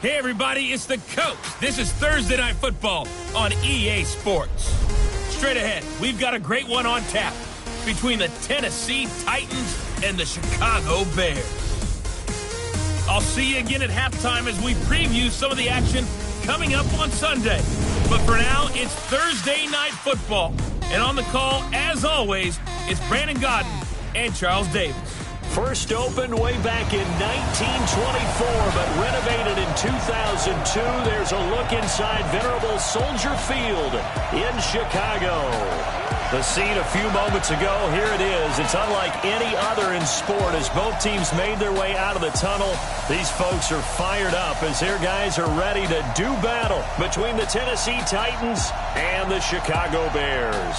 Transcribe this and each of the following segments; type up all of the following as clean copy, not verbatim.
Hey, everybody, it's the Coach. This is Thursday Night Football on EA Sports. Straight ahead, we've got a great one on tap between the Tennessee Titans and the Chicago Bears. I'll see you again at halftime as we preview some of the action coming up on Sunday. But for now, it's Thursday Night Football. And on the call, as always, it's Brandon Godden and Charles Davis. First opened way back in 1924, but renovated in 2002. There's a look inside venerable Soldier Field in Chicago. The scene a few moments ago, here it is. It's unlike any other in sport as both teams made their way out of the tunnel. These folks are fired up as their guys are ready to do battle between the Tennessee Titans and the Chicago Bears.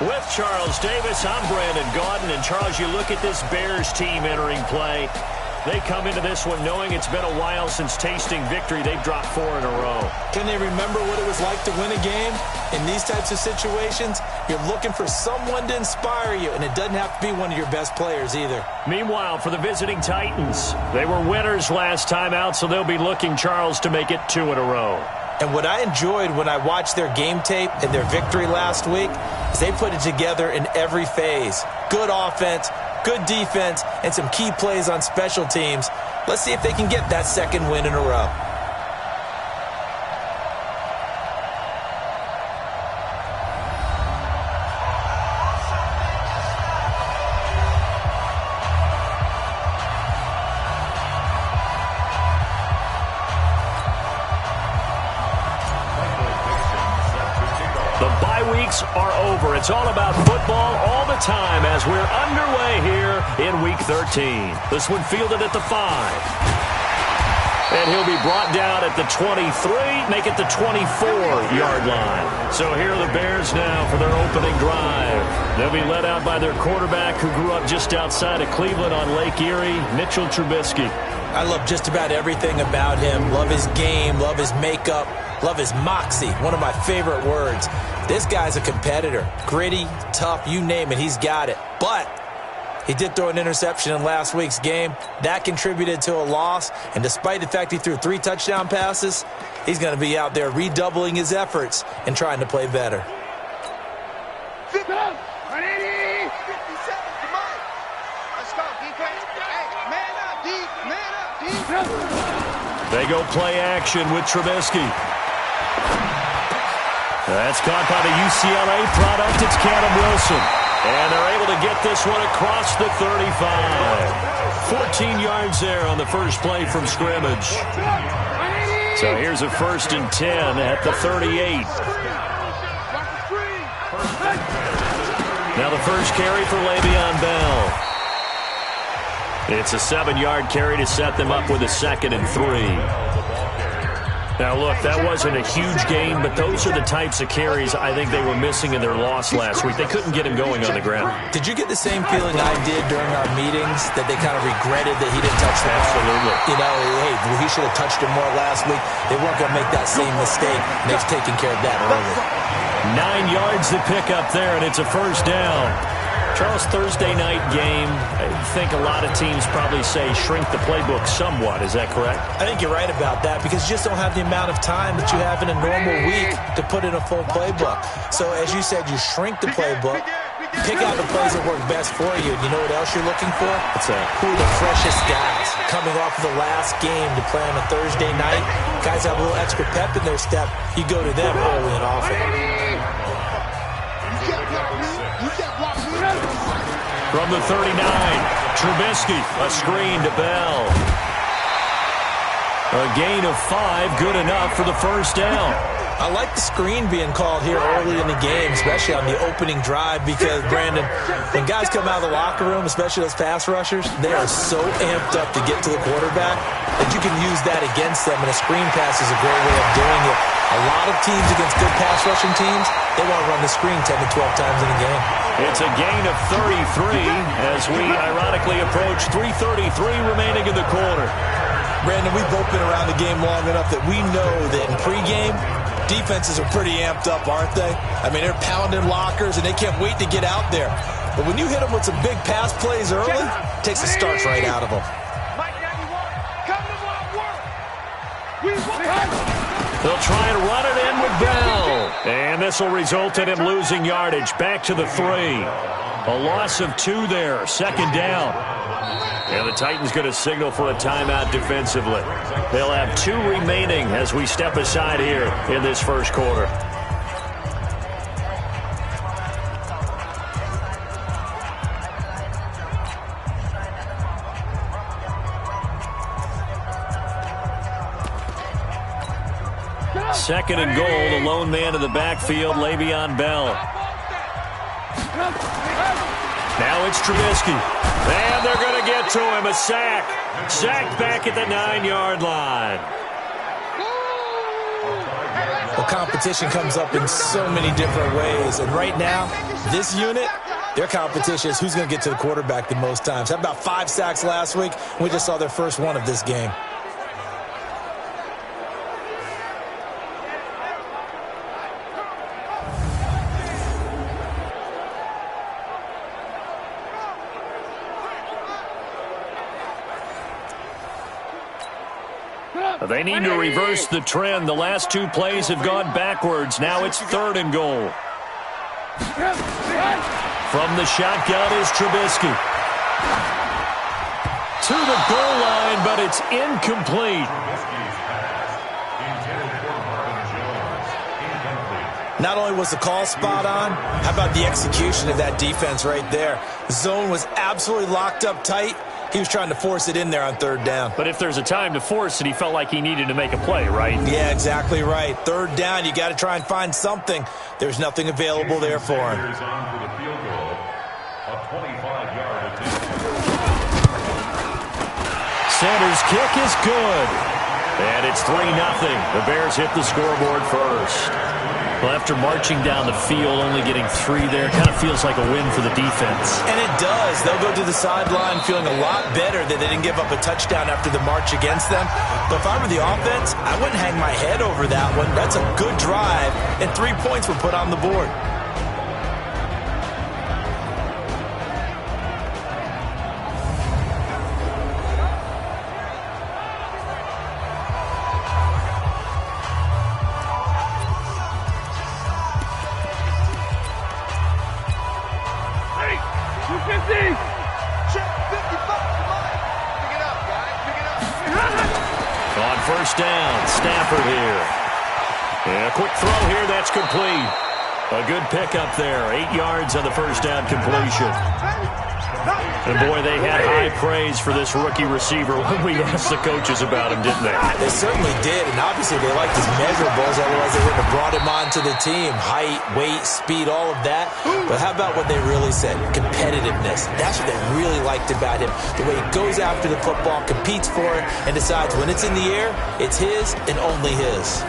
With Charles Davis, I'm Brandon Gaudin. And Charles, you look at this Bears team entering play. They come into this one knowing it's been a while since tasting victory. They've dropped 4 in a row. Can they remember what it was like to win a game? In these types of situations, you're looking for someone to inspire you, and it doesn't have to be one of your best players either. Meanwhile, for the visiting Titans, they were winners last time out, so they'll be looking, Charles, to make it 2 in a row. And what I enjoyed when I watched their game tape and their victory last week is they put it together in every phase. Good offense, good defense, and some key plays on special teams. Let's see if they can get that second win in a row. Are over. It's all about football all the time as we're underway here in Week 13. This one fielded at the 5. And he'll be brought down at the 23, make it the 24-yard line. So here are the Bears now for their opening drive. They'll be led out by their quarterback who grew up just outside of Cleveland on Lake Erie, Mitchell Trubisky. I love just about everything about him. Love his game, love his makeup, love his moxie, one of my favorite words. This guy's a competitor. Gritty, tough, you name it, he's got it. But he did throw an interception in last week's game. That contributed to a loss. And despite the fact he threw 3 touchdown passes, he's going to be out there redoubling his efforts and trying to play better. They go play action with Trubisky. That's caught by the UCLA product. It's Cannon Wilson. And they're able to get this one across the 35. 14 yards there on the first play from scrimmage. So here's a 1st and 10 at the 38. Now the first carry for Le'Veon Bell. It's a 7-yard carry to set them up with a 2nd and 3. Now, look, that wasn't a huge gain, but those are the types of carries I think they were missing in their loss last week. They couldn't get him going on the ground. Did you get the same feeling I did during our meetings, that they kind of regretted that he didn't touch the ball? Absolutely. You know, hey, he should have touched him more last week. They weren't going to make that same mistake, and they've taken care of that early. 9 yards to pick up there, and it's a 1st down. Charles, Thursday night game, I think a lot of teams probably say shrink the playbook somewhat. Is that correct? I think you're right about that because you just don't have the amount of time that you have in a normal week to put in a full playbook. So as you said, you shrink the playbook, pick out the plays that work best for you. You know what else you're looking for? What's that? Who are the freshest guys coming off of the last game to play on a Thursday night? Guys have a little extra pep in their step. You go to them early and often. From the 39, Trubisky, a screen to Bell. A gain of 5, good enough for the 1st down. I like the screen being called here early in the game, especially on the opening drive, because, Brandon, when guys come out of the locker room, especially those pass rushers, they are so amped up to get to the quarterback that you can use that against them, and a screen pass is a great way of doing it. A lot of teams against good pass rushing teams, they want to run the screen 10 to 12 times in a game. It's a gain of 33 as we ironically approach 3:33 remaining in the quarter. Brandon, we've both been around the game long enough that we know that in pregame, defenses are pretty amped up, aren't they? I mean, they're pounding lockers, and they can't wait to get out there. But when you hit them with some big pass plays early, it takes the starch right out of them. They'll try and run it in with Bell. And this will result in him losing yardage. Back to the 3. A loss of 2 there. Second down. And the Titans going to signal for a timeout defensively. They'll have 2 remaining as we step aside here in this first quarter. Second and goal, the lone man in the backfield, Le'Veon Bell. Now it's Trubisky. And they're going to get to him, a sack. Sacked back at the 9-yard line. Well, competition comes up in so many different ways. And right now, this unit, their competition is who's going to get to the quarterback the most times. Had about 5 sacks last week. We just saw their first one of this game. They need to reverse the trend. The last 2 plays have gone backwards. Now it's 3rd and goal. From the shotgun is Trubisky. To the goal line, but it's incomplete. Not only was the call spot on, how about the execution of that defense right there? The zone was absolutely locked up tight. He was trying to force it in there on 3rd down. But if there's a time to force it, he felt like he needed to make a play, right? Yeah, exactly right. 3rd down, you got to try and find something. There's nothing available there for him. Sanders' kick is good. And it's 3-0. The Bears hit the scoreboard first. Well, after marching down the field, only getting 3 there, kind of feels like a win for the defense. And it does. They'll go to the sideline feeling a lot better that they didn't give up a touchdown after the march against them. But if I were the offense, I wouldn't hang my head over that one. That's a good drive, and 3 points were put on the board. On first down, Stafford here. And a quick throw here, that's complete. A good pickup there, 8 yards on the first down completion. And boy, they had high praise for this rookie receiver when we asked the coaches about him, didn't they? They certainly did, and obviously they liked his measurables, otherwise they wouldn't have brought him onto the team. Height, weight, speed, all of that. But how about what they really said? Competitiveness. That's what they really liked about him. The way he goes after the football, competes for it, and decides when it's in the air, it's his and only his.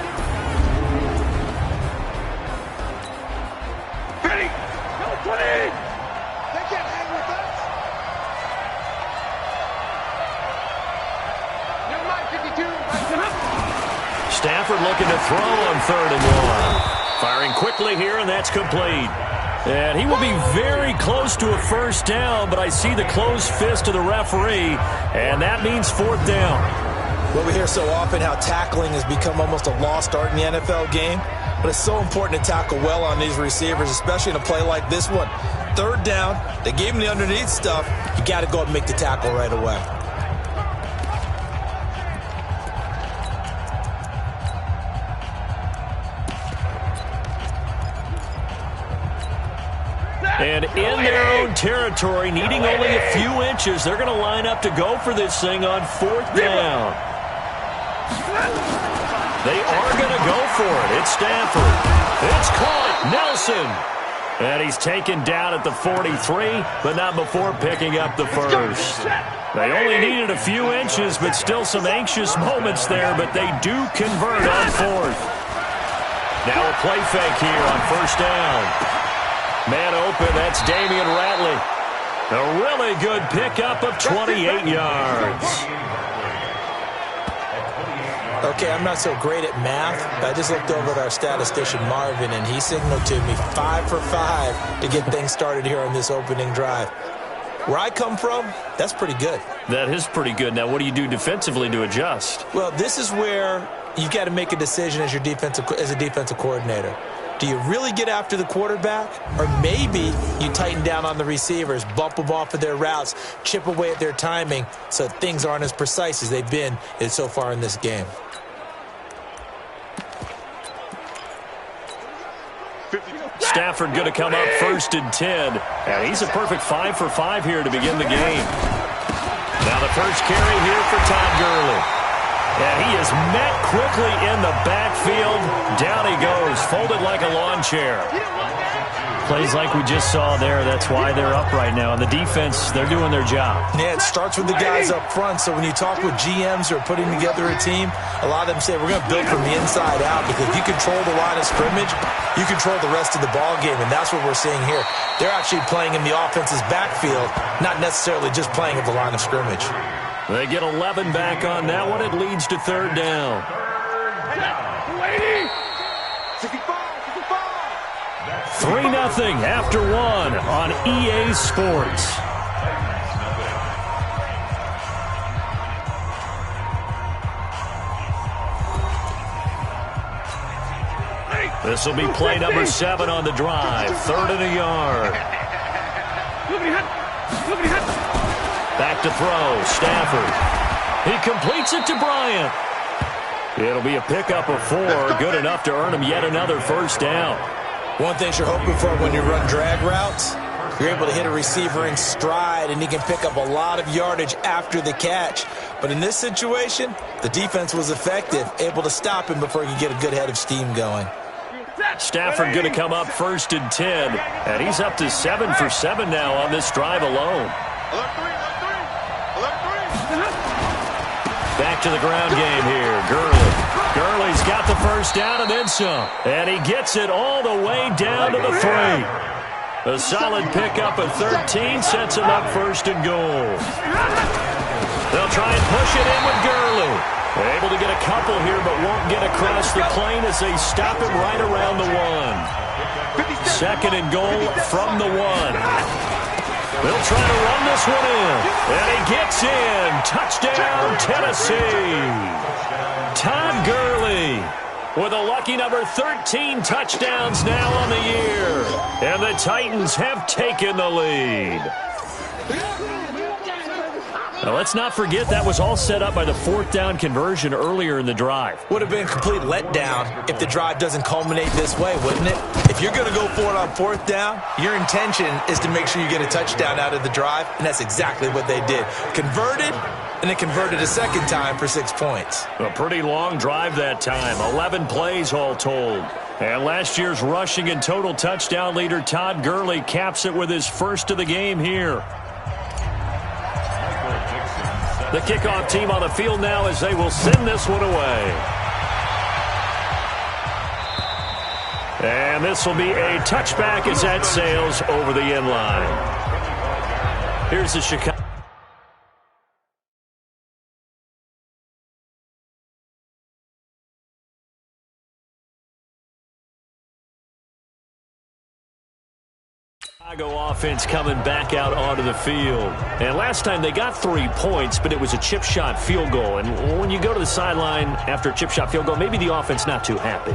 Stafford looking to throw on 3rd and 1. Firing quickly here, and that's complete. And he will be very close to a first down, but I see the closed fist of the referee, and that means 4th down. Well, we hear so often how tackling has become almost a lost art in the NFL game, but it's so important to tackle well on these receivers, especially in a play like this one. 3rd down, they gave him the underneath stuff. You got to go and make the tackle right away. And in their own territory, needing only a few inches, they're going to line up to go for this thing on 4th down. They are going to go for it. It's Stafford. It's caught. Nelson. And he's taken down at the 43, but not before picking up the first. They only needed a few inches, but still some anxious moments there, but they do convert on 4th. Now a play fake here on first down. Man open, that's Damian Ratley. A really good pickup of 28 yards. Okay, I'm not so great at math, but I just looked over at our statistician Marvin, and he signaled to me 5 for 5 to get things started here on this opening drive. Where I come from, that's pretty good. That is pretty good. Now, what do you do defensively to adjust? Well, this is where you've got to make a decision as a defensive coordinator. Do you really get after the quarterback? Or maybe you tighten down on the receivers, bump them off of their routes, chip away at their timing so things aren't as precise as they've been so far in this game. Stafford going to come up 1st and 10. And he's a perfect 5 for 5 here to begin the game. Now the first carry here for Todd Gurley. And he is met quickly in the backfield. Down he goes, folded like a lawn chair. Plays like we just saw there. That's why they're up right now. And the defense, they're doing their job. Yeah, it starts with the guys up front. So when you talk with GMs who are putting together a team, a lot of them say, we're going to build from the inside out. Because if you control the line of scrimmage, you control the rest of the ball game. And that's what we're seeing here. They're actually playing in the offense's backfield, not necessarily just playing at the line of scrimmage. They get 11 back on that one. It leads to 3rd down. 3-0 after 1 on EA Sports. This will be play number 7 on the drive. 3rd and a yard. Back to throw, Stafford. He completes it to Bryant. It'll be a pickup of 4, good enough to earn him yet another 1st down. One thing you're hoping for when you run drag routes, you're able to hit a receiver in stride, and he can pick up a lot of yardage after the catch. But in this situation, the defense was effective, able to stop him before he could get a good head of steam going. Stafford going to come up 1st and 10, and he's up to 7 for 7 now on this drive alone. Back to the ground game here. Gurley's got the 1st down and then some. And he gets it all the way down to the 3. A solid pickup of 13 sets him up 1st and goal. They'll try and push it in with Gurley. Able to get a couple here, but won't get across the plane as they stop him right around the 1. 2nd and goal from the 1. They'll try to run this one in. And he gets in. Touchdown, Tennessee. Todd Gurley with a lucky number 13 touchdowns now on the year. And the Titans have taken the lead. Now, let's not forget that was all set up by the 4th down conversion earlier in the drive. Would have been a complete letdown if the drive doesn't culminate this way, wouldn't it? If you're going to go for it on 4th down, your intention is to make sure you get a touchdown out of the drive, and that's exactly what they did. Converted, and they converted a 2nd time for 6 points. A pretty long drive that time, 11 plays all told. And last year's rushing and total touchdown leader Todd Gurley caps it with his 1st of the game here. The kickoff team on the field now as they will send this one away. And this will be a touchback as that sails over the end line. Here's the Chicago. Chicago offense coming back out onto the field. And last time they got 3 points, but it was a chip shot field goal. And when you go to the sideline after a chip shot field goal, maybe the offense not too happy.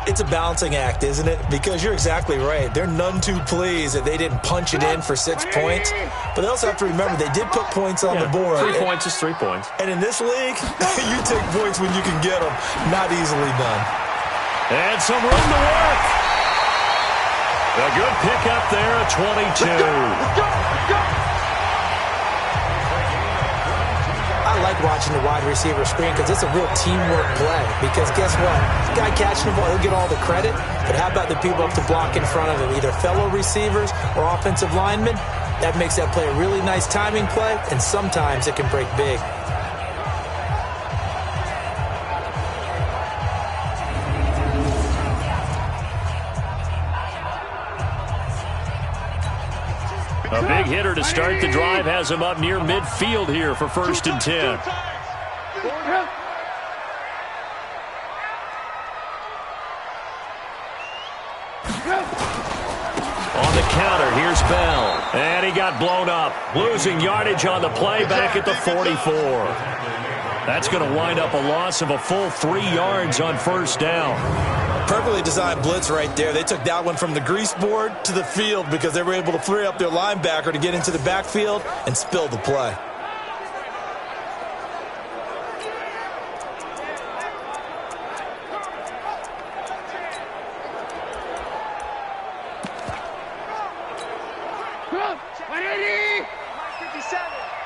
It's a balancing act, isn't it? Because you're exactly right. They're none too pleased that they didn't punch it in for 6 points. But they also have to remember they did put points on the board. 3 points is 3 points. And in this league, you take points when you can get them. Not easily done. And some room to work. A good pickup there at 22. Let's go. I like watching the wide receiver screen because it's a real teamwork play. Because guess what? The guy catching the ball, he'll get all the credit. But how about the people up to block in front of him? Either fellow receivers or offensive linemen. That makes that play a really nice timing play, and sometimes it can break big. A big hitter to start the drive has him up near midfield here for 1st and 10. On the counter, here's Bell. And he got blown up. Losing yardage on the play back at the 44. That's going to wind up a loss of a full 3 yards on first down. Perfectly designed blitz right there. They took that one from the grease board to the field because they were able to free up their linebacker to get into the backfield and spill the play.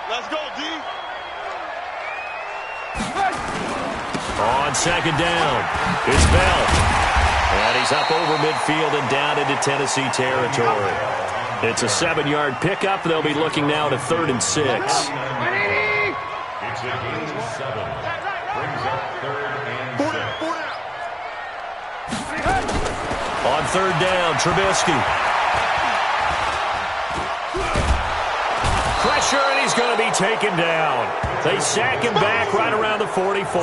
Let's go, D. On second down, it's Bell. And he's up over midfield and down into Tennessee territory. It's a 7-yard pickup. They'll be looking now to 3rd and 6. It's a gain of 7. Brings up 3rd and 6. On 3rd down, Trubisky. Pressure, and he's going to be taken down. They sack him back right around the 44.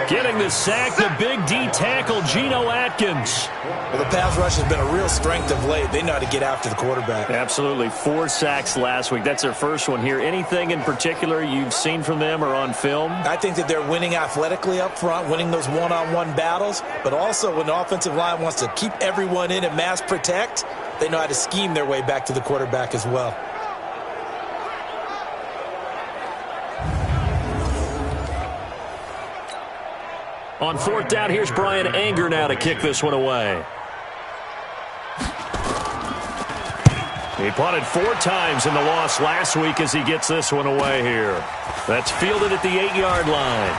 Getting the sack, the big D tackle, Geno Atkins. Well, the pass rush has been a real strength of late. They know how to get after the quarterback. Absolutely. 4 sacks last week. That's their first one here. Anything in particular you've seen from them or on film? I think that they're winning athletically up front, winning those one-on-one battles, but also when the offensive line wants to keep everyone in and mass protect, they know how to scheme their way back to the quarterback as well. On 4th down, here's Brian Anger now to kick this one away. He punted 4 times in the loss last week as he gets this one away here. That's fielded at the 8-yard line.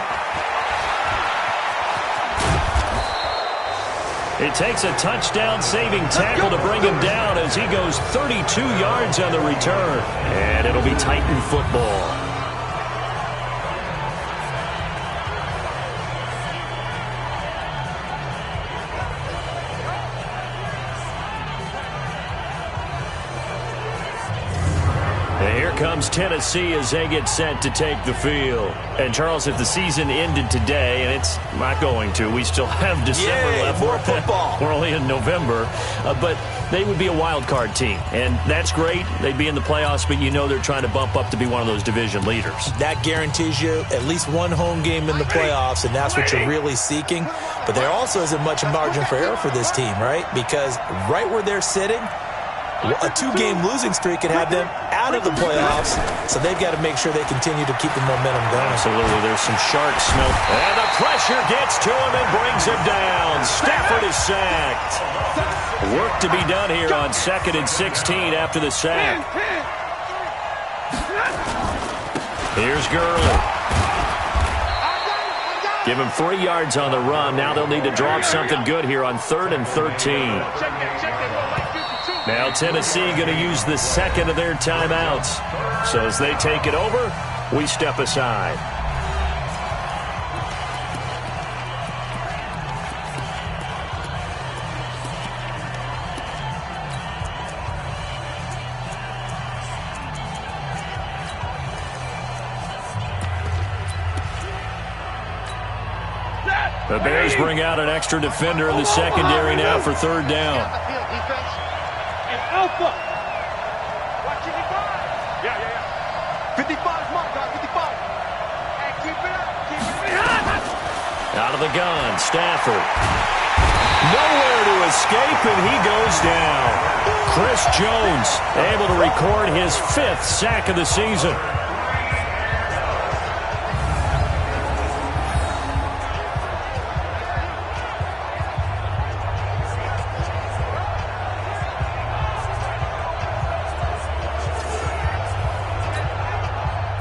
It takes a touchdown-saving tackle to bring him down as he goes 32 yards on the return. And it'll be Titan football. Comes Tennessee as they get set to take the field. And, Charles, if the season ended today, and it's not going to, we still have December left. More football. We're only in November. But they would be a wild card team. And that's great. They'd be in the playoffs, but you know they're trying to bump up to be one of those division leaders. That guarantees you at least one home game in the playoffs, and that's what you're really seeking. But there also isn't much margin for error for this team, right? Because right where they're sitting, a 2-game losing streak could have them out of the playoffs, so they've got to make sure they continue to keep the momentum going. Absolutely. There's some shark smell. And the pressure gets to him and brings him down. Stafford is sacked. Work to be done here on 2nd and 16 after the sack. Here's Gurley. Give him 3 yards on the run. Now they'll need to drop something good here on 3rd and 13. Now Tennessee going to use the second of their timeouts. So as they take it over, we step aside. The Bears bring out an extra defender in the secondary now for 3rd down. Alpha. Watch 55. Yeah. 55, mark, 55. And keep it up. Out of the gun, Stafford. Nowhere to escape, and he goes down. Chris Jones able to record his 5th sack of the season.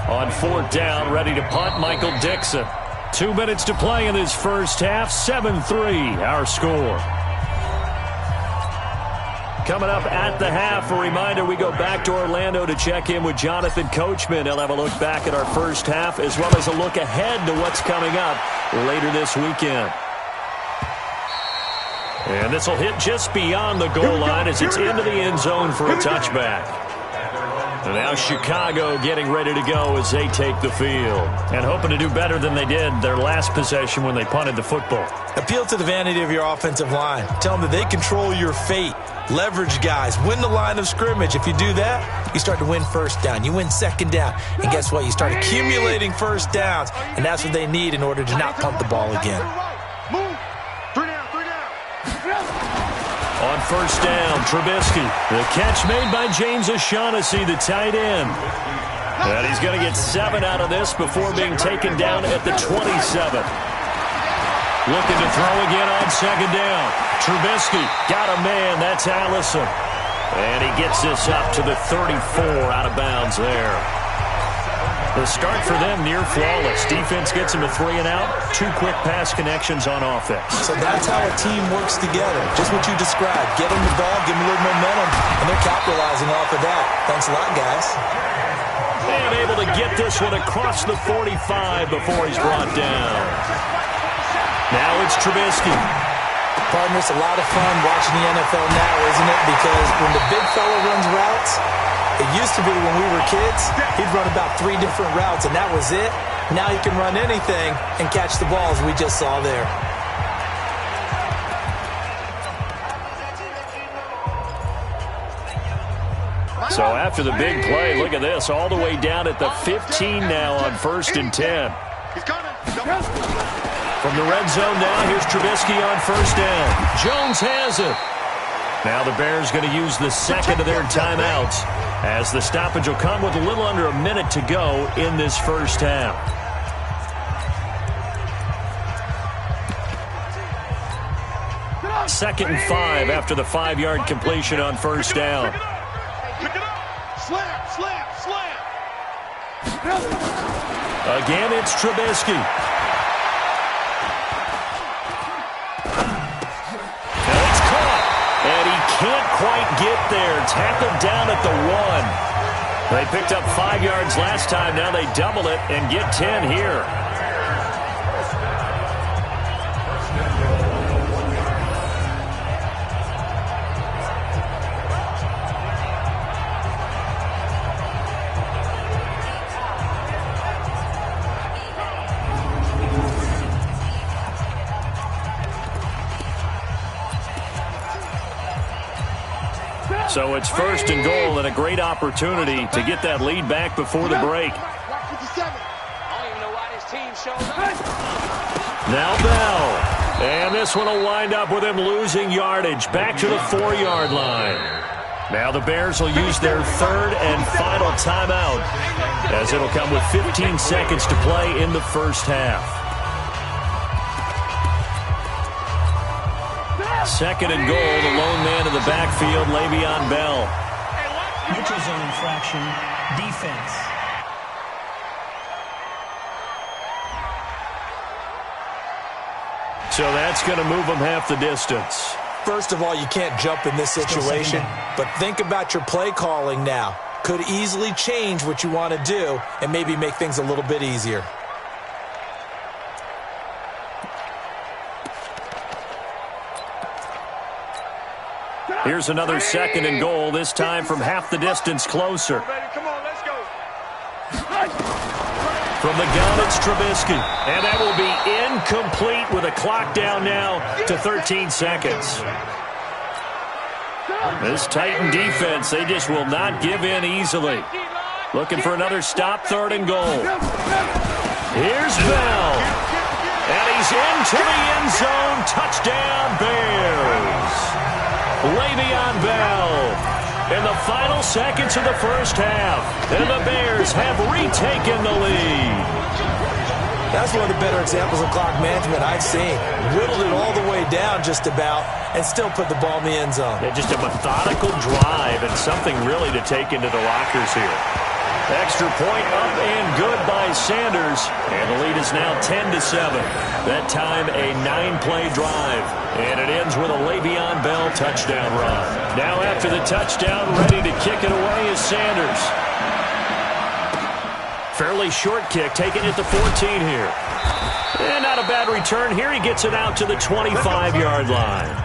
On 4th down, ready to punt, Michael Dixon. 2 minutes to play in this first half, 7-3, our score. Coming up at the half, a reminder, we go back to Orlando to check in with Jonathan Coachman. He'll have a look back at our first half, as well as a look ahead to what's coming up later this weekend. And this will hit just beyond the goal line as it's into the end zone for a touchback. And now Chicago getting ready to go as they take the field. And hoping to do better than they did their last possession when they punted the football. Appeal to the vanity of your offensive line. Tell them that they control your fate. Leverage guys. Win the line of scrimmage. If you do that, you start to win first down. You win second down. And guess what? You start accumulating first downs. And that's what they need in order to not punt the ball again. Move. 3 down, 3 down. On first down, Trubisky. The catch made by James O'Shaughnessy, the tight end. And he's going to get 7 out of this before being taken down at the 27. Looking to throw again on second down. Trubisky got a man. That's Allison. And he gets this up to the 34 out of bounds there. The start for them near flawless. Defense gets them to 3 and out. 2 quick pass connections on offense. So that's how a team works together. Just what you described. Get them the ball, give them a little momentum, and they're capitalizing off of that. Thanks a lot, guys. And able to get this one across the 45 before he's brought down. Now it's Trubisky. Partner, it's a lot of fun watching the NFL now, isn't it? Because when the big fella runs routes, it used to be when we were kids, he'd run about 3 different routes, and that was it. Now he can run anything and catch the balls we just saw there. So after the big play, look at this, all the way down at the 15 now on 1st and 10. He's coming. From the red zone now, here's Trubisky on first down. Jones has it. Now the Bears going to use the second of their timeouts as the stoppage will come with a little under a minute to go in this first half. Second and 5 after the 5-yard completion on first down. Pick it up. Slam, slam, slam. Again, it's Trubisky. And he can't quite get there. Tackled down at the 1. They picked up 5 yards last time. Now they double it and get 10 here. So it's 1st and goal and a great opportunity to get that lead back before the break. Now Bell. And this one will wind up with him losing yardage back to the 4-yard line. Now the Bears will use their 3rd and final timeout as it'll come with 15 seconds to play in the first half. 2nd and goal, the lone man in the backfield, Le'Veon Bell. Neutral zone infraction, defense. So that's going to move them half the distance. First of all, you can't jump in this situation, but think about your play calling now. Could easily change what you want to do and maybe make things a little bit easier. Here's another 2nd and goal, this time from half the distance closer. Come on, let's go. From the gun, it's Trubisky. And that will be incomplete with a clock down now to 13 seconds. This Titan defense, they just will not give in easily. Looking for another stop, 3rd and goal. Here's Bell. And he's into the end zone. Touchdown, Bears. Le'Veon Bell in the final seconds of the first half. And the Bears have retaken the lead. That's one of the better examples of clock management I've seen. Whittled it all the way down just about and still put the ball in the end zone. Yeah, just a methodical drive and something really to take into the lockers here. Extra point up and good by Sanders. And the lead is now 10-7. That time a 9-play drive. And it ends with a Le'Veon Bell touchdown run. Now after the touchdown, ready to kick it away is Sanders. Fairly short kick, taking it to 14 here. And not a bad return here. He gets it out to the 25-yard line.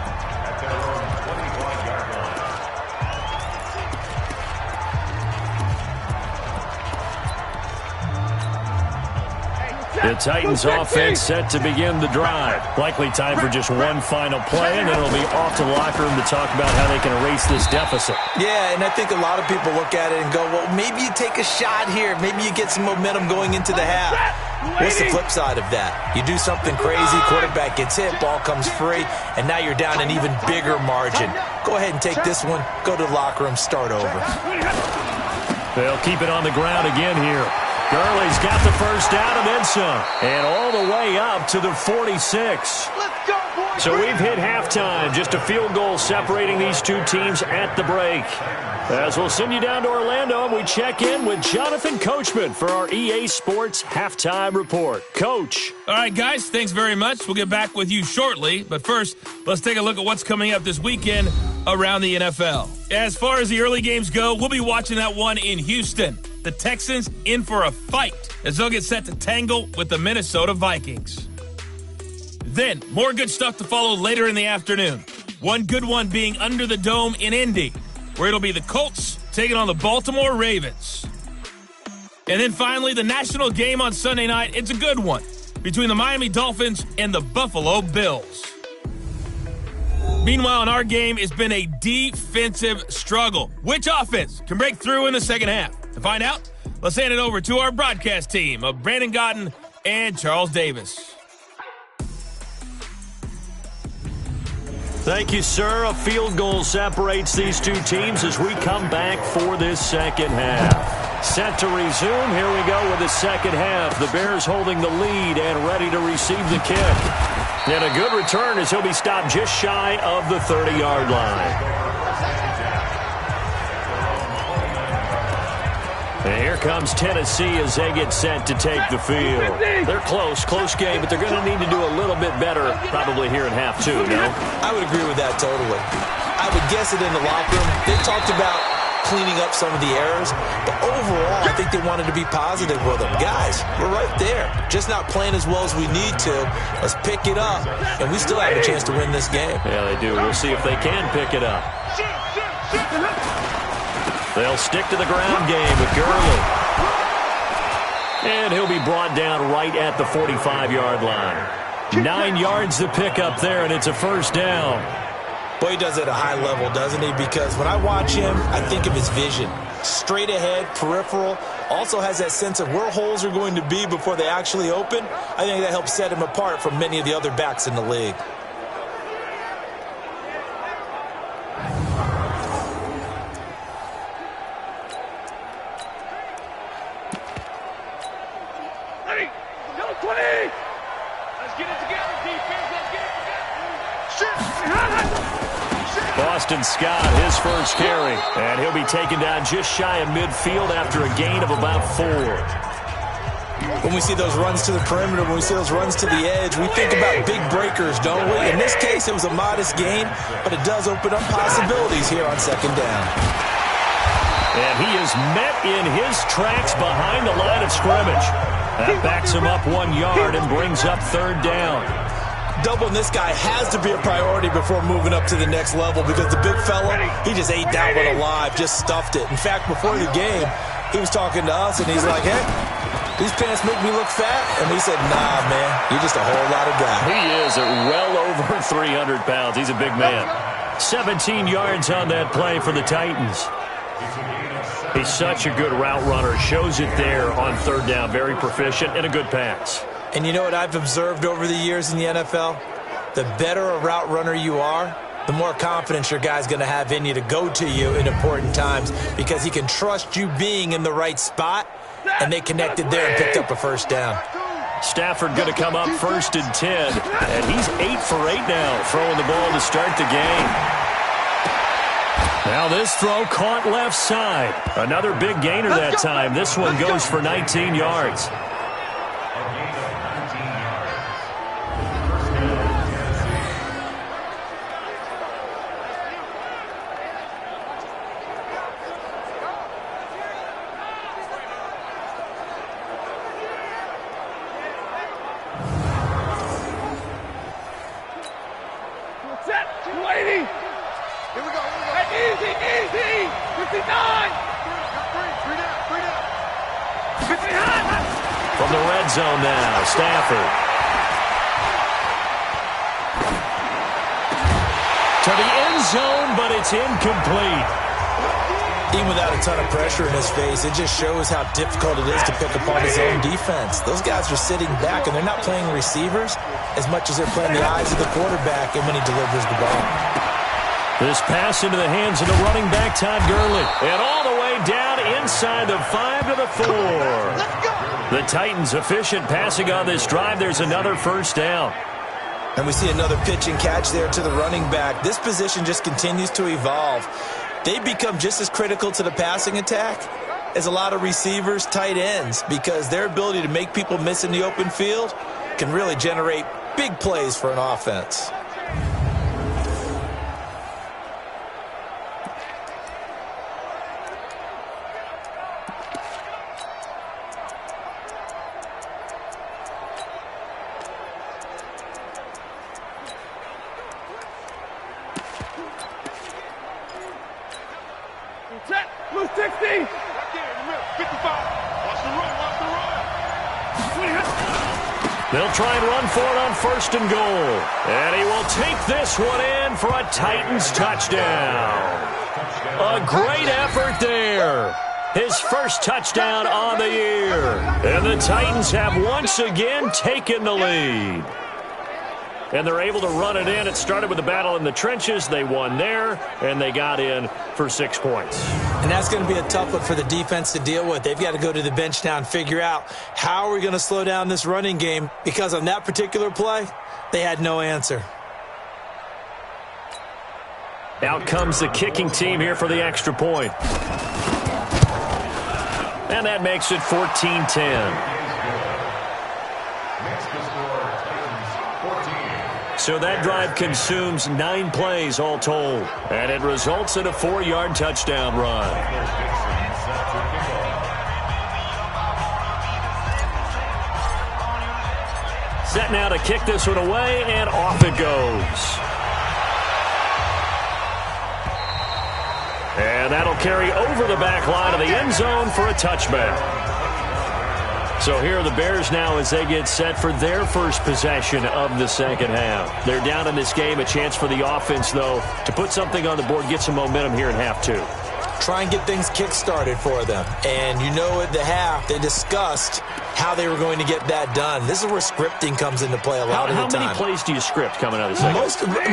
The Titans offense set to begin the drive. Likely time for just one final play, and then it'll be off to the locker room to talk about how they can erase this deficit. Yeah, and I think a lot of people look at it and go, well, maybe you take a shot here. Maybe you get some momentum going into the half. What's the flip side of that? You do something crazy, quarterback gets hit, ball comes free, and now you're down an even bigger margin. Go ahead and take this one, go to the locker room, start over. They'll keep it on the ground again here. Gurley's got the first down and then some. And all the way up to the 46. So we've hit halftime. Just a field goal separating these two teams at the break. As we'll send you down to Orlando, and we check in with Jonathan Coachman for our EA Sports Halftime Report. Coach. All right, guys, thanks very much. We'll get back with you shortly. But first, let's take a look at what's coming up this weekend around the NFL. As far as the early games go, we'll be watching that one in Houston. The Texans in for a fight as they'll get set to tangle with the Minnesota Vikings. Then, more good stuff to follow later in the afternoon. One good one being under the dome in Indy, where it'll be the Colts taking on the Baltimore Ravens. And then finally, the national game on Sunday night. It's a good one between the Miami Dolphins and the Buffalo Bills. Meanwhile, in our game, it's been a defensive struggle. Which offense can break through in the second half? To find out, let's hand it over to our broadcast team of Brandon Gotten and Charles Davis. Thank you, sir. A field goal separates these two teams as we come back for this second half. Set to resume. Here we go with the second half. The Bears holding the lead and ready to receive the kick. And a good return as he'll be stopped just shy of the 30-yard line. And here comes Tennessee as they get set to take the field. They're close game, but they're going to need to do a little bit better probably here in half two, no? I would agree with that totally. I would guess it in the locker room. They talked about cleaning up some of the errors, but overall, I think they wanted to be positive with them. Guys, we're right there. Just not playing as well as we need to. Let's pick it up, and we still have a chance to win this game. Yeah, they do. We'll see if they can pick it up. They'll stick to the ground game with Gurley. And he'll be brought down right at the 45-yard line. 9 yards to pick up there, and it's a first down. Boy, he does it at a high level, doesn't he? Because when I watch him, I think of his vision. Straight ahead, peripheral. Also has that sense of where holes are going to be before they actually open. I think that helps set him apart from many of the other backs in the league. Boston Scott, his first carry. And he'll be taken down just shy of midfield after a gain of about 4. When we see those runs to the perimeter, when we see those runs to the edge, we think about big breakers, don't we? In this case, it was a modest gain, but it does open up possibilities here on second down. And he is met in his tracks behind the line of scrimmage. That backs him up 1 yard and brings up third down. Doubling this guy has to be a priority before moving up to the next level because the big fella, he just ate that one alive, just stuffed it. In fact, before the game, he was talking to us, and he's like, hey, these pants make me look fat? And we said, nah, man, you're just a whole lot of guy. He is at well over 300 pounds. He's a big man. 17 yards on that play for the Titans. He's such a good route runner. Shows it there on third down. Very proficient and a good pass. And you know what I've observed over the years in the NFL? The better a route runner you are, the more confidence your guy's going to have in you to go to you in important times because he can trust you being in the right spot, and they connected there and picked up a first down. Stafford going to come up first and 10, and he's 8 for 8 now, throwing the ball to start the game. Now this throw caught left side. Another big gainer that time. This one goes for 19 yards. From the red zone now, Stafford. To the end zone, but it's incomplete. Even without a ton of pressure in his face, it just shows how difficult it is to pick apart his own defense. Those guys are sitting back, and they're not playing receivers as much as they're playing the eyes of the quarterback and when he delivers the ball. This pass into the hands of the running back, Todd Gurley. And all the way down inside the 5 to the 4. The Titans efficient passing on this drive. There's another first down. And we see another pitch and catch there to the running back. This position just continues to evolve. They become just as critical to the passing attack as a lot of receivers, tight ends, because their ability to make people miss in the open field can really generate big plays for an offense. Blue 60. Right there in the middle. 55. Watch the run. Watch the run. They'll try and run for it on first and goal. And he will take this one in for a Titans touchdown. A great effort there. His first touchdown on the year. And the Titans have once again taken the lead. And they're able to run it in. It started with a battle in the trenches. They won there, and they got in for 6 points. And that's going to be a tough one for the defense to deal with. They've got to go to the bench now and figure out how are we going to slow down this running game, because on that particular play, they had no answer. Out comes the kicking team here for the extra point. And that makes it 14-10. So that drive consumes 9 plays all told. And it results in a 4-yard touchdown run. Set now to kick this one away, and off it goes. And that'll carry over the back line of the end zone for a touchback. So here are the Bears now as they get set for their first possession of the second half. They're down in this game. A chance for the offense, though, to put something on the board, get some momentum here in half 2. Try and get things kick-started for them. And you know at the half, they discussed how they were going to get that done. This is where scripting comes into play a lot of the time. How many plays do you script coming out of the second?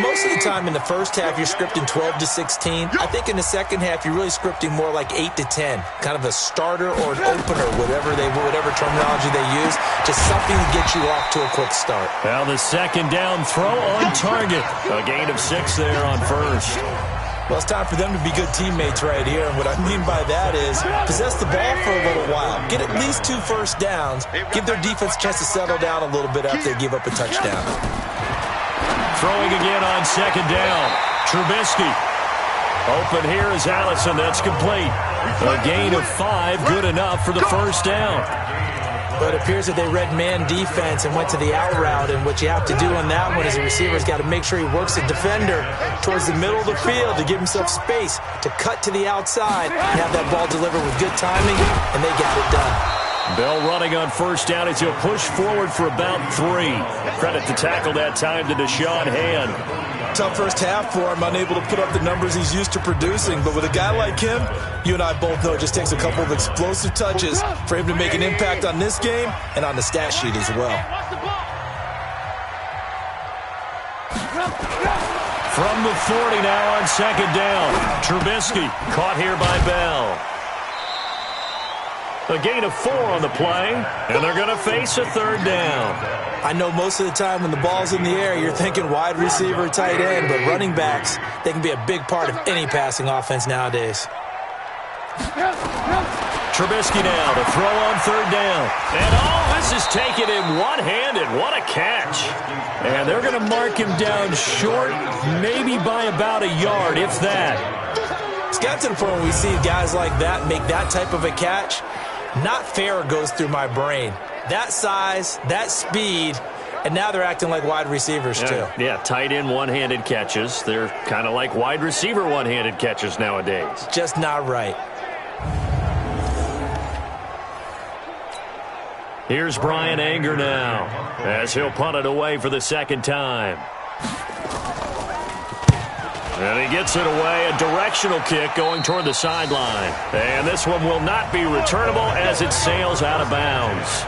Most of the time in the first half, you're scripting 12 to 16. I think in the second half, you're really scripting more like 8 to 10. Kind of a starter or an opener, whatever terminology they use. Just something to get you off to a quick start. Well, the second down throw on target. A gain of 6 there on first. Well, it's time for them to be good teammates right here. And what I mean by that is possess the ball for a little while. Get at least 2 first downs. Give their defense a chance to settle down a little bit after they give up a touchdown. Throwing again on second down. Trubisky. Open here is Allison. That's complete. A gain of 5. Good enough for the first down. But it appears that they read man defense and went to the out route. And what you have to do on that one is the receiver's got to make sure he works the defender towards the middle of the field to give himself space to cut to the outside and have that ball delivered with good timing, and they got it done. Bell running on first down as he'll push forward for about 3. Credit to tackle that time to Deshaun Hand. Tough first half for him, unable to put up the numbers he's used to producing. But with a guy like him, you and I both know it just takes a couple of explosive touches for him to make an impact on this game and on the stat sheet as well. From the 40 now on second down. Trubisky caught here by Bell. A gain of 4 on the play, and they're going to face a third down. I know most of the time when the ball's in the air, you're thinking wide receiver, tight end, but running backs, they can be a big part of any passing offense nowadays. Trubisky now to throw on third down. And all this is taken in one-handed. What a catch. And they're going to mark him down short, maybe by about a yard, if that. It's got to the point where we see guys like that make that type of a catch. Not fair goes through my brain. That size, that speed, and now they're acting like wide receivers too. Yeah, tight end one-handed catches. They're kind of like wide receiver one-handed catches nowadays. Just not right. Here's Brian Anger now as he'll punt it away for the second time. And he gets it away, a directional kick going toward the sideline. And this one will not be returnable as it sails out of bounds.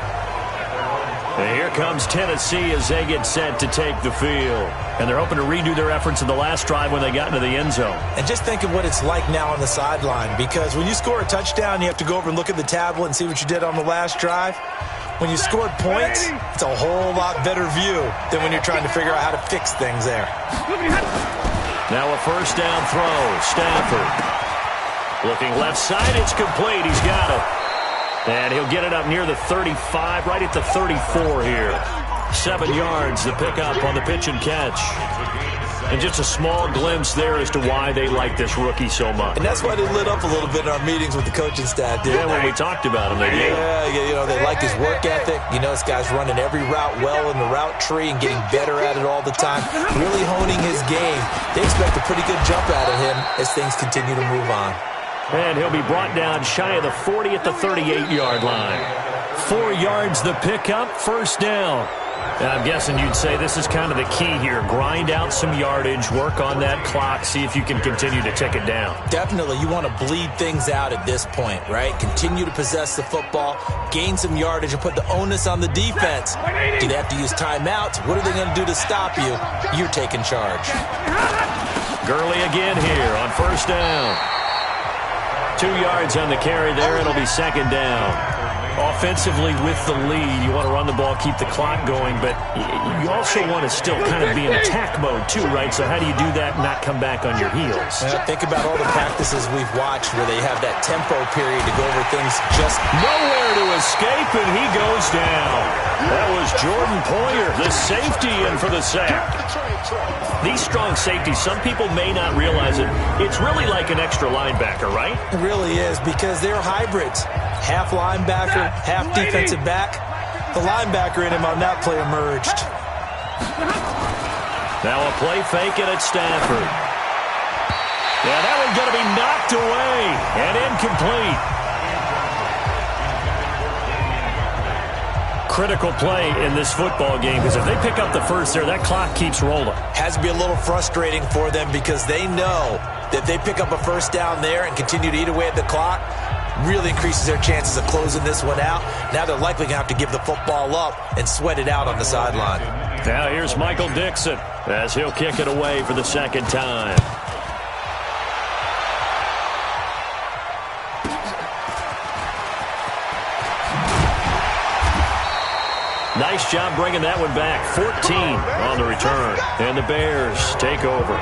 And here comes Tennessee as they get set to take the field. And they're hoping to redo their efforts in the last drive when they got into the end zone. And just think of what it's like now on the sideline, because when you score a touchdown, you have to go over and look at the tablet and see what you did on the last drive. When you scored points, it's a whole lot better view than when you're trying to figure out how to fix things there. Now a first down throw. Stafford looking left side. It's complete. He's got it. And he'll get it up near the 35, right at the 34 here. 7 yards, the pickup on the pitch and catch. And just a small glimpse there as to why they like this rookie so much. And that's why they lit up a little bit in our meetings with the coaching staff, didn't they? When we talked about him, they did. Yeah, they like his work ethic. This guy's running every route well in the route tree and getting better at it all the time, really honing his game. They expect a pretty good jump out of him as things continue to move on. And he'll be brought down shy of the 40 at the 38-yard line. 4 yards the pickup, first down. And I'm guessing you'd say this is kind of the key here. Grind out some yardage, work on that clock, see if you can continue to tick it down. Definitely. You want to bleed things out at this point, right? Continue to possess the football, gain some yardage, and put the onus on the defense. Do they have to use timeouts? What are they going to do to stop you? You're taking charge. Gurley again here on first down. 2 yards on the carry there, and it'll be second down. Offensively with the lead, you want to run the ball, keep the clock going, but you also want to still kind of be in attack mode too, right? So how do you do that and not come back on your heels? Think about all the practices we've watched where they have that tempo period to go over things just nowhere to escape, and he goes down. That was Jordan Poyer, the safety, in for the sack. These strong safeties, some people may not realize it. It's really like an extra linebacker, right? It really is, because they're hybrids. Half linebacker, half defensive back. The linebacker in him on that play emerged. Now a play fake and it's Stafford. Yeah, that one's going to be knocked away and incomplete. Critical play in this football game, because if they pick up the first there, that clock keeps rolling. Has to be a little frustrating for them, because they know that if they pick up a first down there and continue to eat away at the clock, really increases their chances of closing this one out. Now they're likely going to have to give the football up and sweat it out on the sideline. Now here's Michael Dixon as he'll kick it away for the second time. Nice job bringing that one back. 14 on the return. And the Bears take over.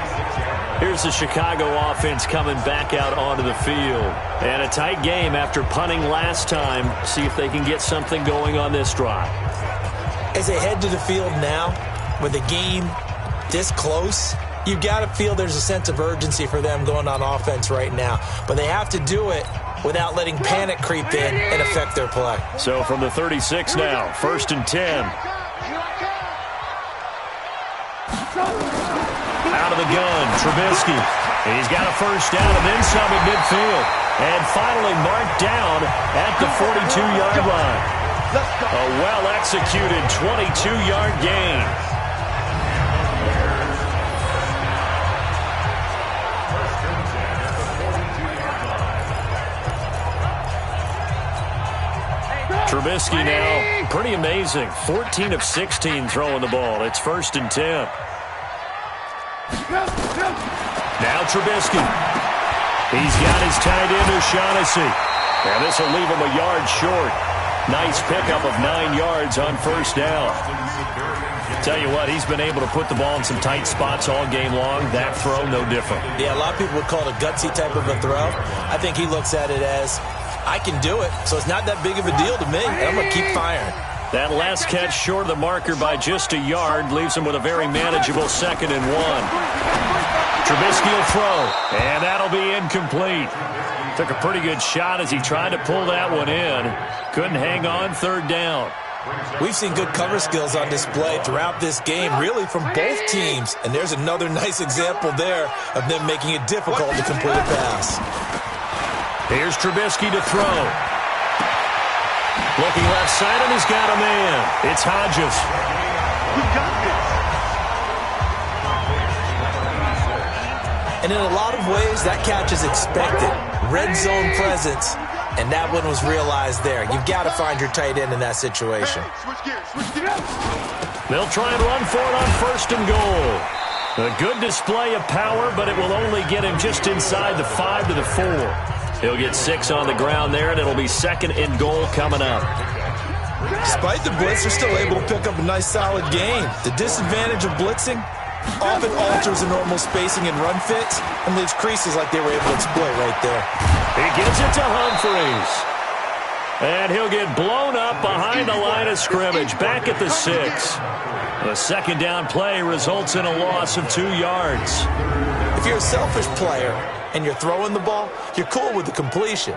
Here's the Chicago offense coming back out onto the field. And a tight game after punting last time. See if they can get something going on this drive. As they head to the field now, with the game this close, you've got to feel there's a sense of urgency for them going on offense right now. But they have to do it without letting panic creep in and affect their play. So from the 36 now, 1st and 10. Out of the gun, Trubisky. He's got a first down and then some at midfield. And finally marked down at the 42-yard line. A well-executed 22-yard gain. Trubisky now, pretty amazing. 14 of 16 throwing the ball. It's 1st and 10. Now Trubisky. He's got his tight end, O'Shaughnessy. And this will leave him a yard short. Nice pickup of 9 yards on first down. Tell you what, he's been able to put the ball in some tight spots all game long. That throw, no different. Yeah, a lot of people would call it a gutsy type of a throw. I think he looks at it as, I can do it, so it's not that big of a deal to me. I'm going to keep firing. That last catch short of the marker by just a yard leaves him with a very manageable 2nd and 1. Trubisky will throw, and that'll be incomplete. Took a pretty good shot as he tried to pull that one in. Couldn't hang on, 3rd down. We've seen good cover skills on display throughout this game, really from both teams. And there's another nice example there of them making it difficult to complete a pass. Here's Trubisky to throw. Looking left side, and he's got a man. It's Hodges. We got this. And in a lot of ways, that catch is expected. Red zone presence, and that one was realized there. You've got to find your tight end in that situation. Switch gears, switch gears. They'll try and run for it on 1st and goal. A good display of power, but it will only get him just inside the 5 to the 4. He'll get 6 on the ground there, and it'll be 2nd and goal coming up. Despite the blitz, they're still able to pick up a nice, solid gain. The disadvantage of blitzing often alters the normal spacing and run fits and leaves creases like they were able to exploit right there. He gives it to Humphreys. And he'll get blown up behind the line of scrimmage, back at the 6. The 2nd down play results in a loss of 2 yards. If you're a selfish player and you're throwing the ball, you're cool with the completion.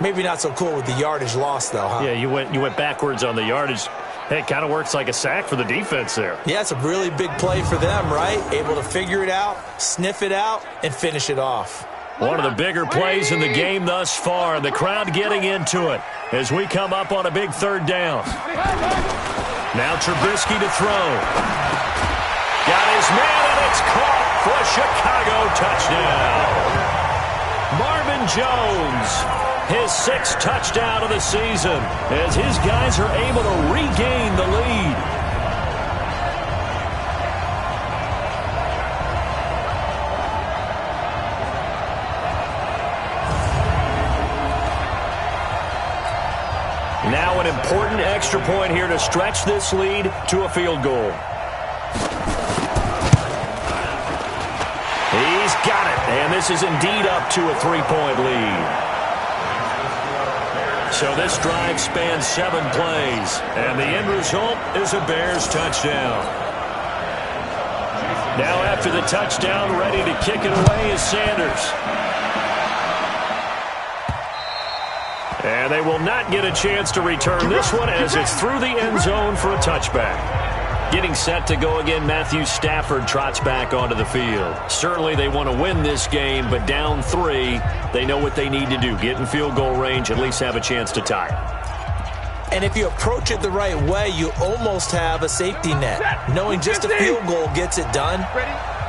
Maybe not so cool with the yardage loss, though, huh? Yeah, you went backwards on the yardage. Hey, it kind of works like a sack for the defense there. Yeah, it's a really big play for them, right? Able to figure it out, sniff it out, and finish it off. One of the bigger plays in the game thus far. The crowd getting into it as we come up on a big 3rd down. Now Trubisky to throw. Got his man, and it's caught for a Chicago touchdown. Marvin Jones, his 6th touchdown of the season, as his guys are able to regain the lead. Now an important extra point here to stretch this lead to a field goal. He's got it, and this is indeed up to a 3-point lead. So this drive spans 7 plays, and the end result is a Bears touchdown. Now after the touchdown, ready to kick it away is Sanders. And they will not get a chance to return this one as it's through the end zone for a touchback. Getting set to go again, Matthew Stafford trots back onto the field. Certainly they want to win this game, but down 3, they know what they need to do. Get in field goal range, at least have a chance to tie. And if you approach it the right way, you almost have a safety net. Knowing just a field goal gets it done.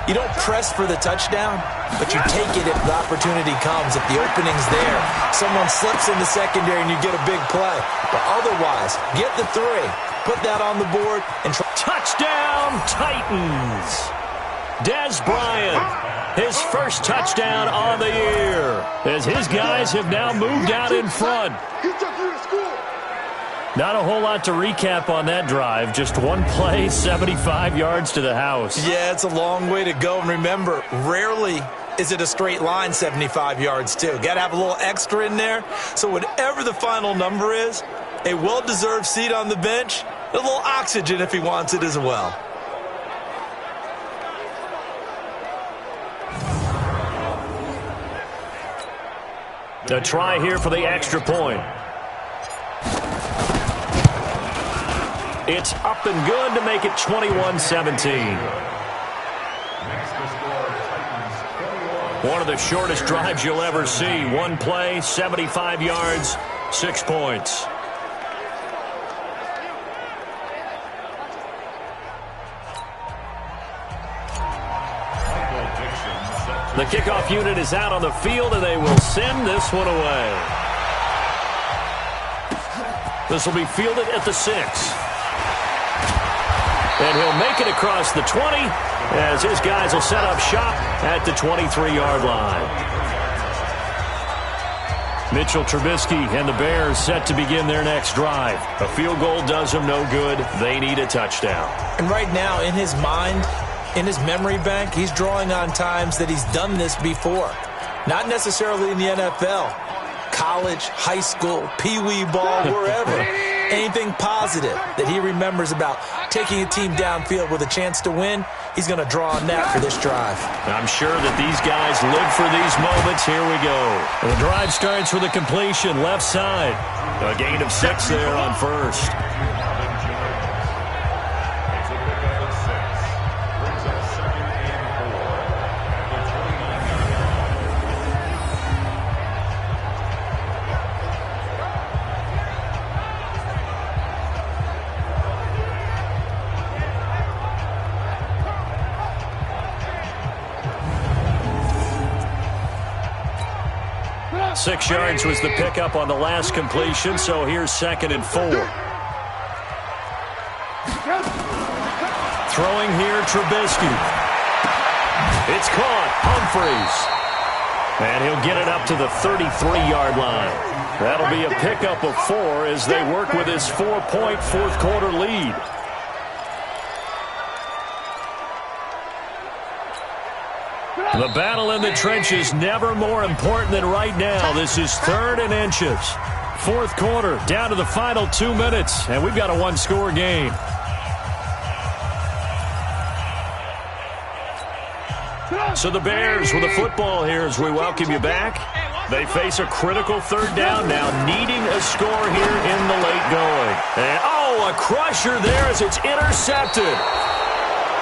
You don't press for the touchdown, but you take it if the opportunity comes, if the opening's there. Someone slips in the secondary and you get a big play. But otherwise, get the 3, put that on the board, and try. Touchdown, Titans! Dez Bryant, his 1st touchdown on the year, as his guys have now moved out in front. Not a whole lot to recap on that drive. Just one play, 75 yards to the house. Yeah, it's a long way to go. And remember, rarely is it a straight line 75 yards, too. Got to have a little extra in there. So whatever the final number is, a well-deserved seat on the bench, a little oxygen if he wants it as well. A try here for the extra point. It's up and good to make it 21-17. One of the shortest drives you'll ever see. One play, 75 yards, 6 points. The kickoff unit is out on the field, and they will send this one away. This will be fielded at the 6. And he'll make it across the 20 as his guys will set up shop at the 23-yard line. Mitchell Trubisky and the Bears set to begin their next drive. A field goal does them no good. They need a touchdown. And right now, in his mind, in his memory bank, he's drawing on times that he's done this before. Not necessarily in the NFL. College, high school, pee-wee ball, wherever. Anything positive that he remembers about taking a team downfield with a chance to win, he's going to draw on that for this drive. I'm sure that these guys live for these moments. Here we go. The drive starts with a completion left side. A gain of 6 there on 1st. 6 yards was the pickup on the last completion, so here's 2nd and 4. Throwing here, Trubisky. It's caught, Humphreys. And he'll get it up to the 33-yard line. That'll be a pickup of 4 as they work with his 4-point fourth-quarter lead. The battle in the trenches never more important than right now. This is 3rd and inches. 4th quarter, down to the final 2 minutes, and we've got a one-score game. So the Bears with the football here as we welcome you back. They face a critical 3rd down now, needing a score here in the late going. And, a crusher there as it's intercepted.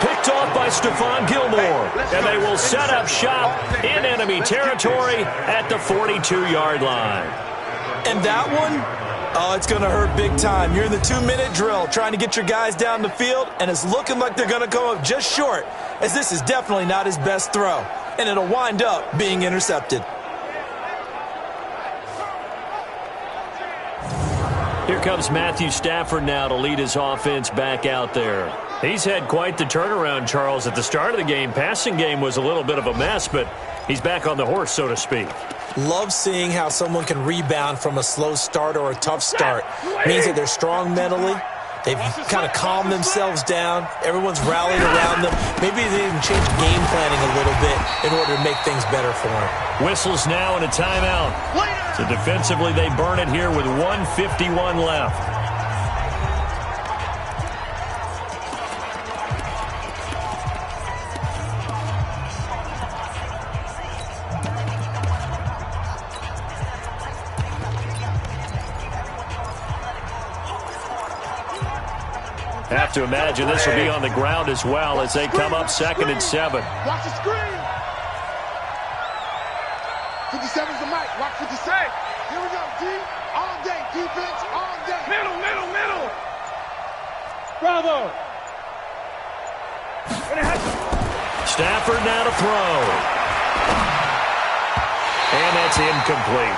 Picked off by Stephon Gilmore. And they will set up shop in enemy territory at the 42-yard line. And that one, it's going to hurt big time. You're in the 2-minute drill trying to get your guys down the field, and it's looking like they're going to come up just short, as this is definitely not his best throw. And it'll wind up being intercepted. Here comes Matthew Stafford now to lead his offense back out there. He's had quite the turnaround, Charles. At the start of the game, passing game was a little bit of a mess, but he's back on the horse, so to speak. Love seeing how someone can rebound from a slow start or a tough start. Means that they're strong mentally. They've kind of calmed themselves down. Everyone's rallied around them. Maybe they even change game planning a little bit in order to make things better for them. Whistles now and a timeout. So defensively, they burn it here with 1:51 left. Have to imagine this will be on the ground as well as they come up 2nd and 7. Watch the screen. 57's the mic. Watch 57. Here we go, D. All day. Defense, all day. Middle. Bravo. Stafford now to throw. And that's incomplete.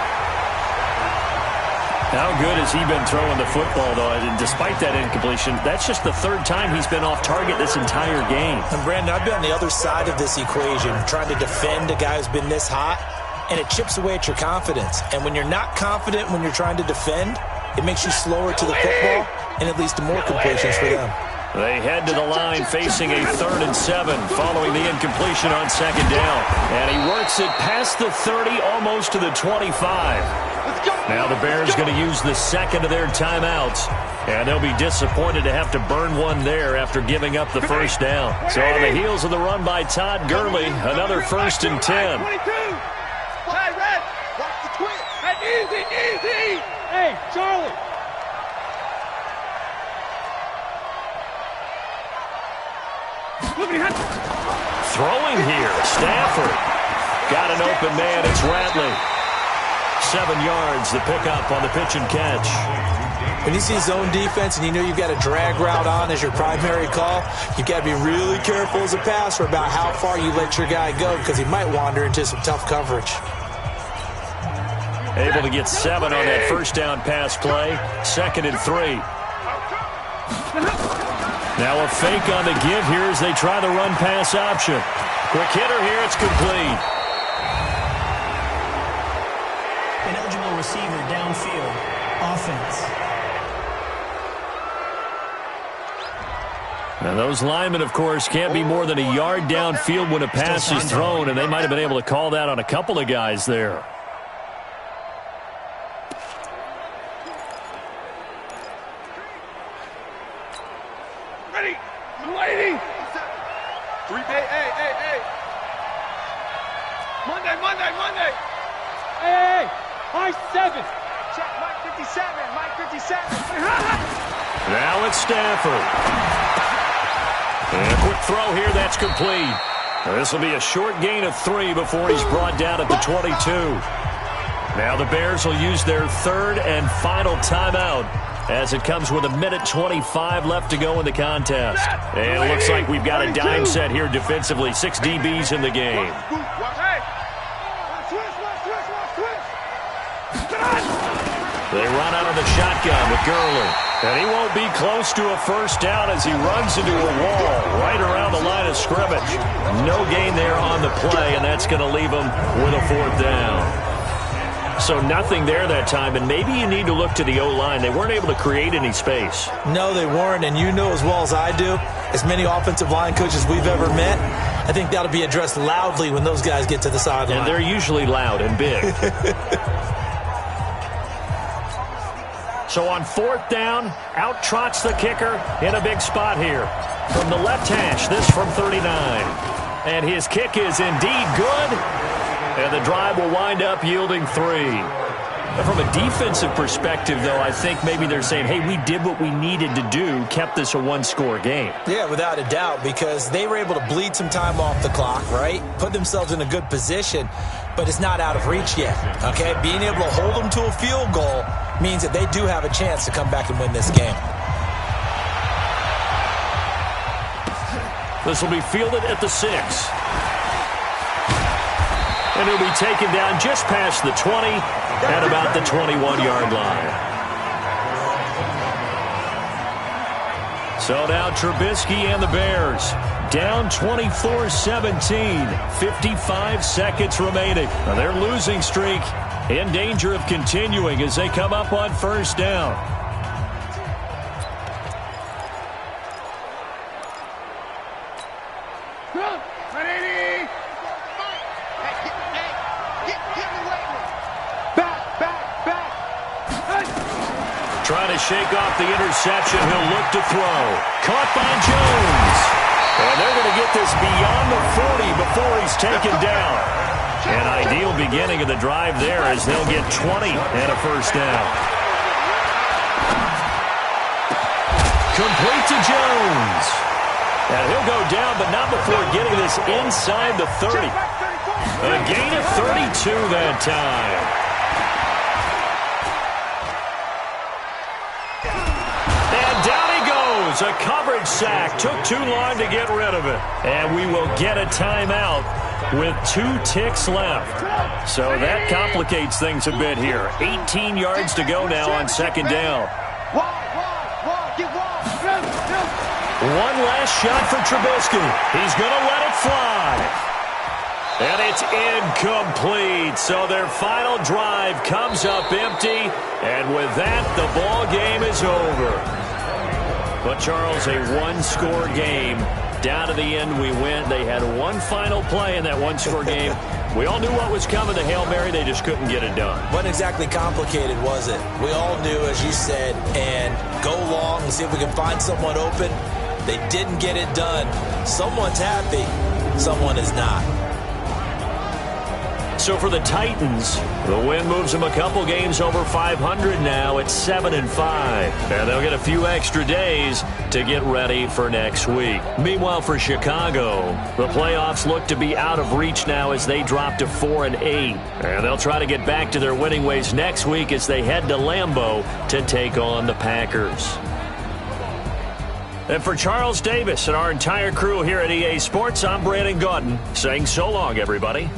How good has he been throwing the football, though? And despite that incompletion, that's just the 3rd time he's been off target this entire game. And Brandon, I've been on the other side of this equation, trying to defend a guy who's been this hot, and it chips away at your confidence. And when you're not confident when you're trying to defend, it makes you slower to the football, and it leads to more completions for them. They head to the line facing a 3rd and 7 following the incompletion on 2nd down. And he works it past the 30, almost to the 25. Now the Bears going to use the 2nd of their timeouts. And they'll be disappointed to have to burn one there after giving up the 1st down. So on the heels of the run by Todd Gurley, another 1st and 10. Hey, Red, watch the twist. Hey, easy. Hey, Charlie. Throwing here, Stafford. Got an open man, it's Ratley. 7 yards, the pickup on the pitch and catch. When you see zone defense and you know you've got a drag route on as your primary call, you've got to be really careful as a passer about how far you let your guy go because he might wander into some tough coverage. Able to get 7 on that 1st down pass play. 2nd and 3. Now a fake on the give here as they try the run-pass option. Quick hitter here, it's complete. An eligible receiver downfield. Offense. And those linemen, of course, can't be more than a yard downfield when a pass is thrown, and they might have been able to call that on a couple of guys there. Ready. I'm waiting. 3 day. Hey. Monday. Hey. High 7. Check Mike 57. Now it's Stafford. And a quick throw here, that's complete. This will be a short gain of 3 before he's brought down at the 22. Now the Bears will use their 3rd and final timeout as it comes with 1:25 left to go in the contest. And it looks like we've got a dime set here defensively. 6 DBs in the game. They run out of the shotgun with Gurley. And he won't be close to a first down as he runs into a wall right around the line of scrimmage. No gain there on the play, and that's going to leave him with a fourth down. So nothing there that time, and maybe you need to look to the O-line. They weren't able to create any space. No, they weren't, and you know as well as I do, as many offensive line coaches we've ever met, I think that'll be addressed loudly when those guys get to the sideline. And they're usually loud and big. So on fourth down, out trots the kicker in a big spot here. From the left hash, this from 39. And his kick is indeed good. And the drive will wind up yielding 3. From a defensive perspective, though, I think maybe they're saying, hey, we did what we needed to do, kept this a one-score game. Yeah, without a doubt, because they were able to bleed some time off the clock, right? Put themselves in a good position, but it's not out of reach yet, okay? Being able to hold them to a field goal means that they do have a chance to come back and win this game. This will be fielded at the 6. And he'll be taken down just past the 20 at about the 21-yard line. So now Trubisky and the Bears down 24-17. 55 seconds remaining. Now their losing streak in danger of continuing as they come up on first down. Trying to shake off the interception. He'll look to throw. Caught by Jones. And they're going to get this beyond the 40 before he's taken down. An ideal beginning of the drive there as they'll get 20 and a first down. Complete to Jones. And he'll go down, but not before getting this inside the 30. A gain of 32 that time. A coverage sack. Took too long to get rid of it. And we will get a timeout with 2 ticks left. So that complicates things a bit here. 18 yards to go now on second down. One last shot for Trubisky. He's going to let it fly. And it's incomplete. So their final drive comes up empty. And with that, the ball game is over. But, Charles, a one-score game. Down to the end, we went. They had one final play in that one-score game. We all knew what was coming. The Hail Mary, they just couldn't get it done. Wasn't exactly complicated, was it? We all knew, as you said, and go long and see if we can find someone open. They didn't get it done. Someone's happy. Someone is not. So for the Titans, the win moves them a couple games over 500 now at 7-5. And they'll get a few extra days to get ready for next week. Meanwhile, for Chicago, the playoffs look to be out of reach now as they drop to 4-8. And they'll try to get back to their winning ways next week as they head to Lambeau to take on the Packers. And for Charles Davis and our entire crew here at EA Sports, I'm Brandon Gaudin saying so long, everybody.